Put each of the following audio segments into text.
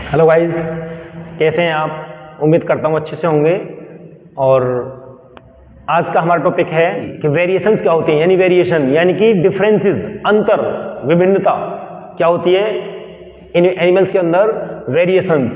Hello guys, कैसे हैं आप? उम्मीद करता हूँ अच्छे से होंगे। और आज का हमारा टॉपिक है कि वेरिएशंस क्या होती हैं, यानी वेरिएशन यानी कि डिफरेंसेस, अंतर, विभिन्नता क्या होती है इन एनिमल्स के अंदर। वेरिएशंस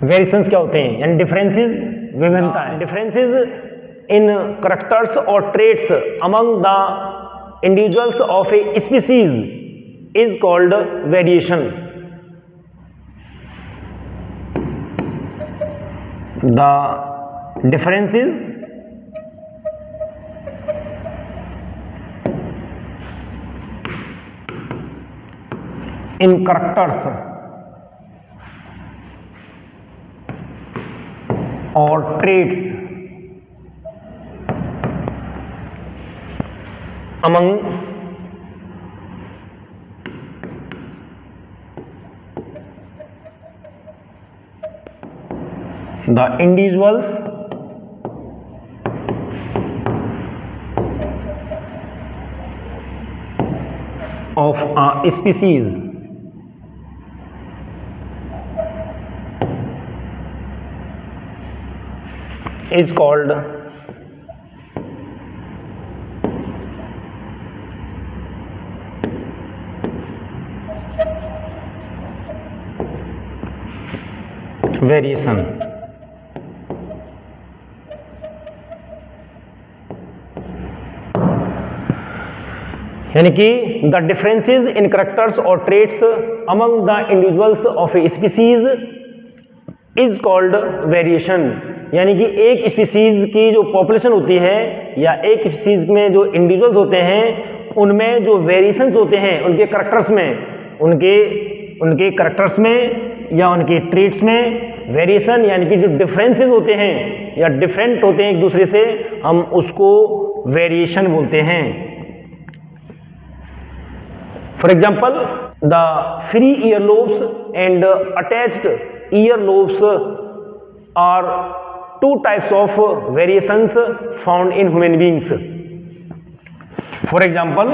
वेरिएशंस क्या होते हैं, यानी डिफरेंसेस, विभिन्नता है। डिफरेंसेस इन करैक्टर्स और traits among the individuals of a species is called variation. The differences in characters और traits among the individuals of a species is called variation. यानी कि द डिफरेंसेस इन करैक्टर्स और traits among the individuals of a species is called variation. यानी कि एक species की जो population होती है या एक स्पीसीज में जो इंडिविजुअल्स होते हैं उनमें जो वेरिएशंस होते हैं उनके करैक्टर्स में, उनके करैक्टर्स में या उनके ट्रेट्स में वेरिएशन यानी कि जो डिफरेंसेस होते हैं या डिफरेंट होते हैं एक दूसरे से, हम उसको वेरिएशन बोलते हैं। For example, the free ear lobes and attached ear lobes are two types of variations found in human beings. For example,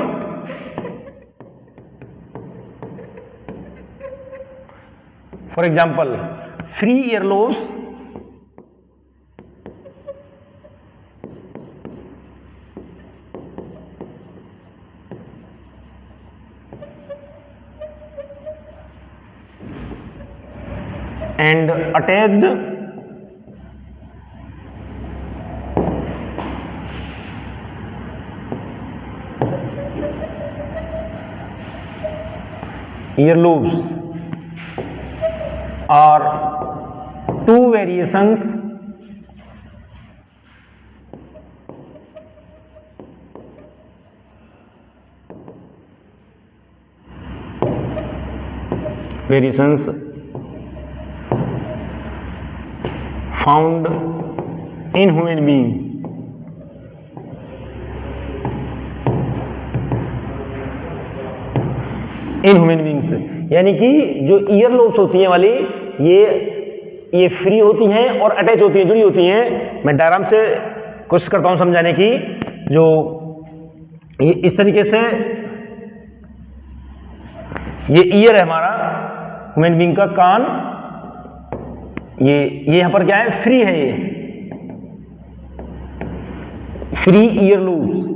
free earlobes and attached earlobes are two variations found in human being. In human beings यानी कि जो year lobes होती हैं वाली ये free होती हैं और अटैच होती हैं, जुड़ी होती हैं। मैं डायग्राम से कोशिश करता हूं समझाने की। जो ये इस तरीके से ये ईयर है हमारा ह्यूमन बींग का कान, ये यहां पर क्या है, फ्री है, ये free ear lobes,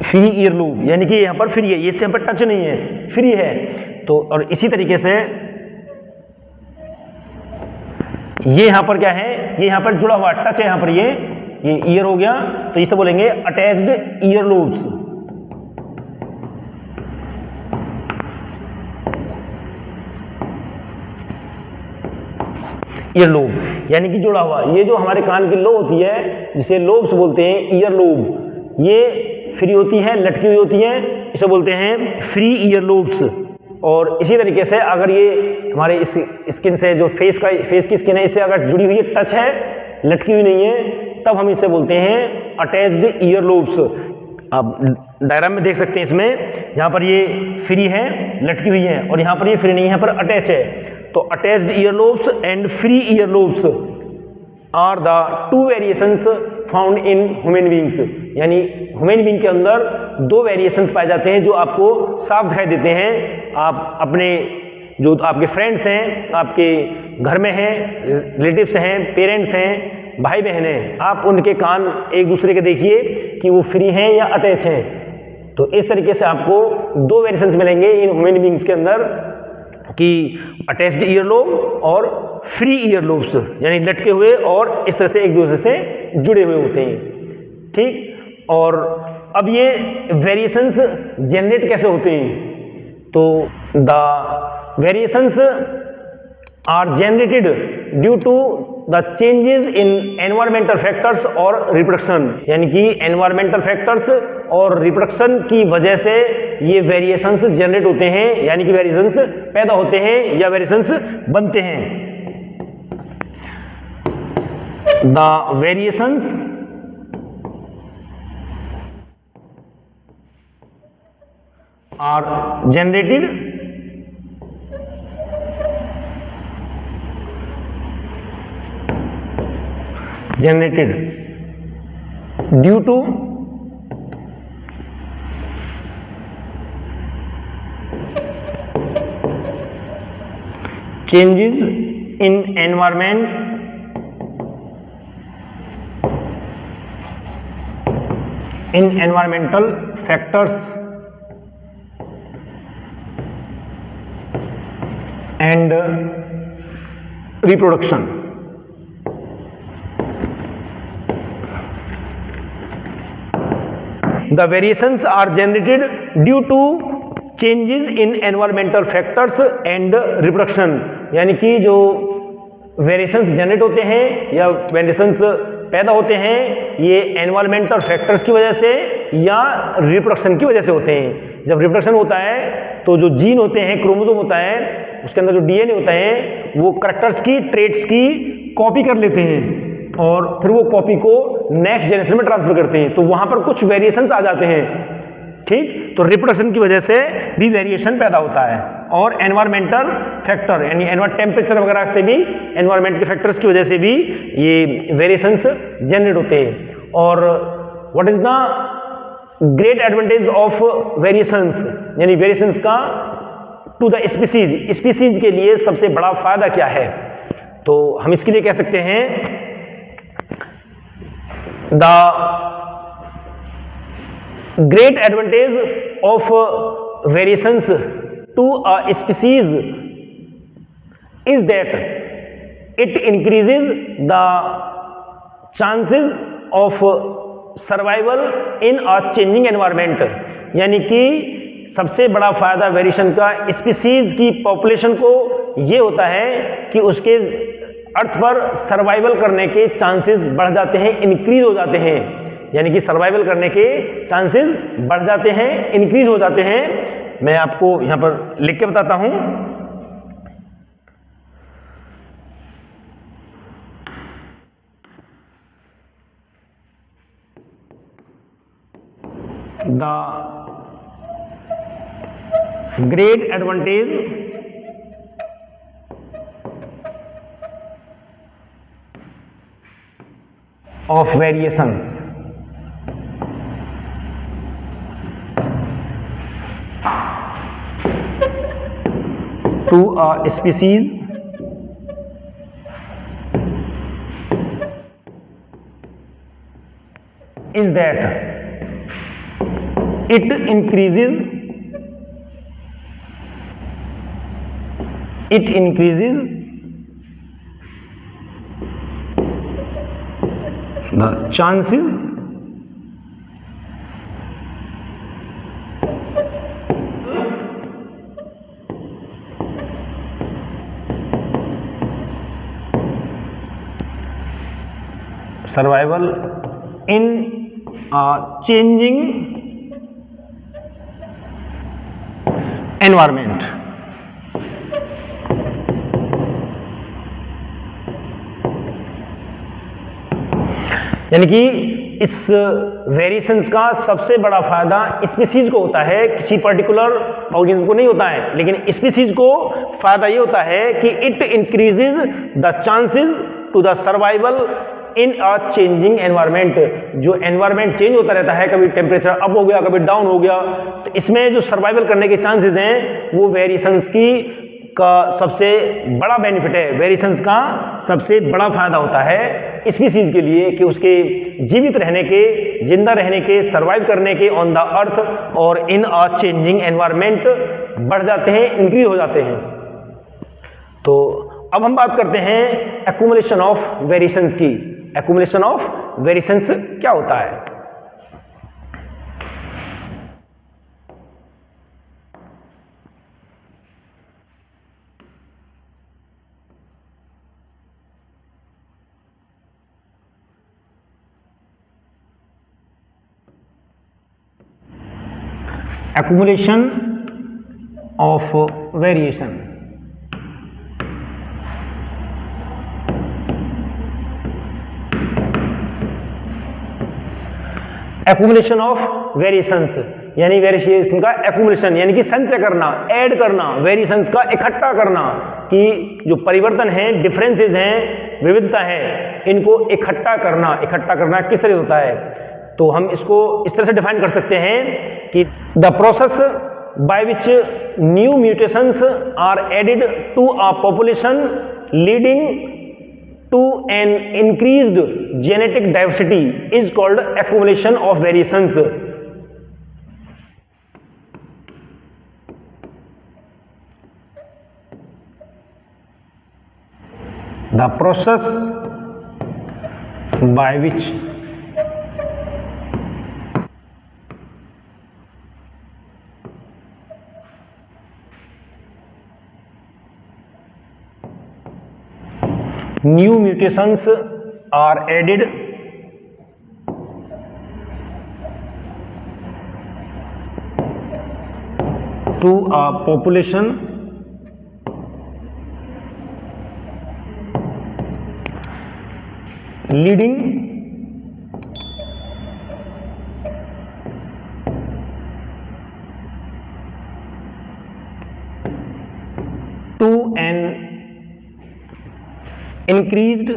free year lube यानी कि यहां पर फ्री है, ये इससे यहां पर टच नहीं है, फ्री है। तो और इसी तरीके से ये यहां पर क्या है, ये यहां पर जुड़ा हुआ टच है, यहां पर ये ईयर हो गया, तो इसे बोलेंगे attached year lubes. Year lube यानी कि जुड़ा हुआ, ये जो हमारे कान की लो होती है जिसे लोब्स बोलते हैं, ईयर लूब, ये फ्री होती है, लटकी हुई होती है, इसे बोलते हैं फ्री ईयर लोब्स। और इसी तरीके से अगर ये हमारे इस स्किन से, जो फेस की स्किन है, इससे अगर जुड़ी हुई है, टच है, लटकी हुई नहीं है, तब हम इसे बोलते हैं अटैच्ड ईयर लोब्स। आप डायग्राम में देख सकते हैं, इसमें यहाँ पर ये फ्री है, लटकी हुई है, और यहाँ पर ये फ्री नहीं है, यहाँ पर अटैच है। तो attached ear lobes and free ear lobes are the two variations found in human beings, यानी ह्यूमन बींग के अंदर दो वेरिएशंस पाए जाते हैं जो आपको साफ दिखाई देते हैं। आप अपने जो आपके फ्रेंड्स हैं, आपके घर में हैं, रिलेटिव्स हैं, पेरेंट्स हैं, भाई बहन हैं, आप उनके कान एक दूसरे के देखिए कि वो फ्री हैं या अटैच हैं। तो इस तरीके से आपको दो वेरिएशंस मिलेंगे इन ह्यूमन बींग्स के अंदर कि अटैच्ड ईयरलोब और फ्री ईयरलोब्स, यानी लटके हुए और इस तरह से एक दूसरे से जुड़े हुए होते हैं। ठीक, और अब ये वेरिएशंस जनरेट कैसे होते हैं? तो the variations are generated due to the changes in environmental factors और रिप्रोडक्शन, यानी कि एनवायरमेंटल फैक्टर्स और रिप्रोडक्शन की वजह से ये वेरिएशंस जनरेट होते हैं, यानी कि वेरिएशंस पैदा होते हैं या वेरिएशंस बनते हैं। The variations are generated due to changes in environmental factors and reproduction. The variations are generated due to changes in environmental factors and reproduction, यानी कि जो वेरिएशंस जनरेट होते हैं या वेरिएशंस पैदा होते हैं ये एनवायरमेंटल फैक्टर्स की वजह से या रिप्रोडक्शन की वजह से होते हैं। जब रिप्रोडक्शन होता है तो जो जीन होते हैं, क्रोमोसोम होता है, उसके अंदर जो डीएनए होता है वो कैरेक्टर्स की, ट्रेट्स की कॉपी कर लेते हैं और फिर वो कॉपी को नेक्स्ट जनरेशन में ट्रांसफर करते हैं, तो वहां पर कुछ वेरिएशंस आ जाते हैं। ठीक, तो रिप्रोडक्शन की वजह से भी वेरिएशन पैदा होता है और एनवायरमेंटल फैक्टर यानी टेम्परेचर वगैरह से भी, एनवायरमेंट के फैक्टर्स की वजह से भी ये वेरिएशंस जनरेट होते हैं। और what is the great advantage of variations, यानी वेरिएशंस का टू द स्पीसीज, स्पीसीज के लिए सबसे बड़ा फायदा क्या है? तो हम इसके लिए कह सकते हैं the great advantage of variations to a species is that it increases the chances of survival in a changing environment, यानी कि सबसे बड़ा फायदा वेरिएशन का स्पीसीज की पॉपुलेशन को ये होता है कि उसके अर्थ पर सर्वाइवल करने के चांसेस बढ़ जाते हैं, इंक्रीज हो जाते हैं, यानी कि सर्वाइवल करने के चांसेस बढ़ जाते हैं, इंक्रीज हो जाते हैं। मैं आपको यहां पर लिख के बताता हूं। The great advantage of variations to a species is that it increases the chances survival in a changing environment। यानी कि इस वेरिएशंस का सबसे बड़ा फायदा स्पीसीज को होता है, किसी पर्टिकुलर ऑर्गेनिज्म को नहीं होता है, लेकिन स्पीसीज को फायदा ये होता है कि it increases the chances to the survival in a changing environment. जो एनवायरमेंट चेंज होता रहता है, कभी टेम्परेचर अप हो गया, कभी डाउन हो गया, तो इसमें जो सर्वाइवल करने के चांसेस हैं वो वेरिएशंस की का सबसे बड़ा बेनिफिट है, वेरिएशंस का सबसे बड़ा फायदा होता है स्पीसीज के लिए कि उसके जीवित रहने के, जिंदा रहने के, सर्वाइव करने के ऑन द अर्थ और इन अ चेंजिंग एनवायरमेंट बढ़ जाते हैं, इंक्रीज हो जाते हैं। तो अब हम बात करते हैं एक्यूमुलेशन ऑफ वेरिएशंस की। एक्यूमुलेशन ऑफ वेरिएशंस क्या होता है? accumulation of variation। accumulation of variations यानी वेरिएशन का accumulation यानी कि संचय करना, ऐड करना, वेरिएशंस का इकट्ठा करना, कि जो परिवर्तन है, डिफरेंसेस हैं, विविधता है, इनको इकट्ठा करना। इकट्ठा करना किस तरह होता है? तो हम इसको इस तरह से डिफाइन कर सकते हैं कि the process by which new mutations are added to a population leading to an increased genetic diversity is called accumulation of variations. The process by which new mutations are added to a population leading to an increased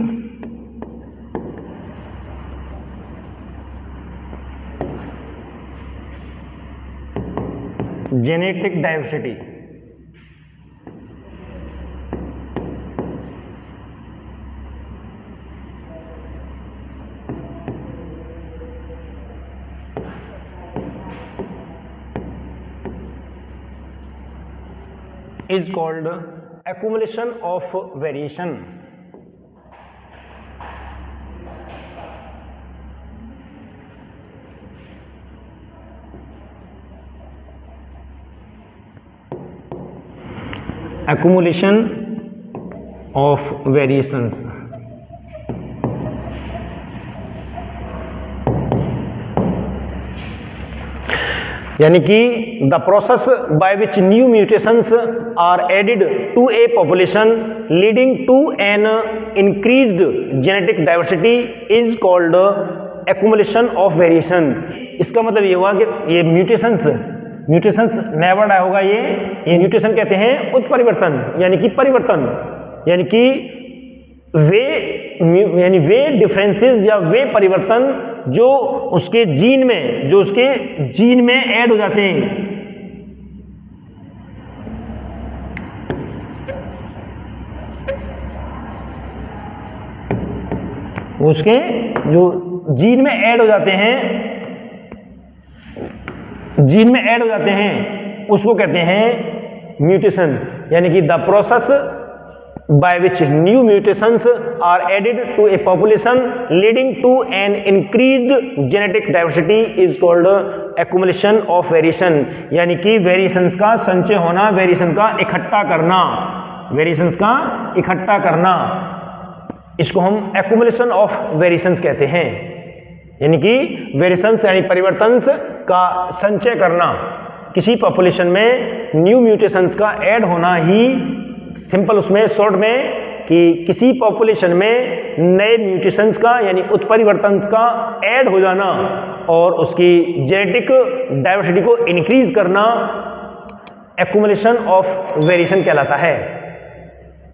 genetic diversity। is called accumulation of variation। accumulation of variations यानी कि the process by which new mutations are added to a population leading to an increased genetic diversity is called accumulation of variation. इसका मतलब ये हुआ कि ये mutations नया word आया होगा, ये म्यूटेशन कहते हैं उत्परिवर्तन, यानी कि परिवर्तन, यानी कि वे डिफरेंसेस या वे परिवर्तन जो उसके जीन में ऐड हो जाते हैं। उसके जो जीन में ऐड हो जाते हैं उसको कहते हैं म्यूटेशन। यानी कि the process by which new mutations are added to a population leading to an increased genetic diversity is called accumulation of variation. यानी कि वेरिएशंस का संचय होना, वेरिएशन का इकट्ठा करना, इसको हम एक्यूमुलेशन ऑफ वेरिएशंस कहते हैं। यानी कि वेरिएशंस यानी परिवर्तन का संचय करना, किसी पॉपुलेशन में न्यू म्यूटेशंस का ऐड होना ही सिंपल उसमें शॉर्ट में कि किसी पॉपुलेशन में नए म्यूटेशंस का यानी उत्परिवर्तन का ऐड हो जाना और उसकी जेनेटिक डाइवर्सिटी को इंक्रीज करना एक्यूमुलेशन ऑफ वेरिएशन कहलाता है।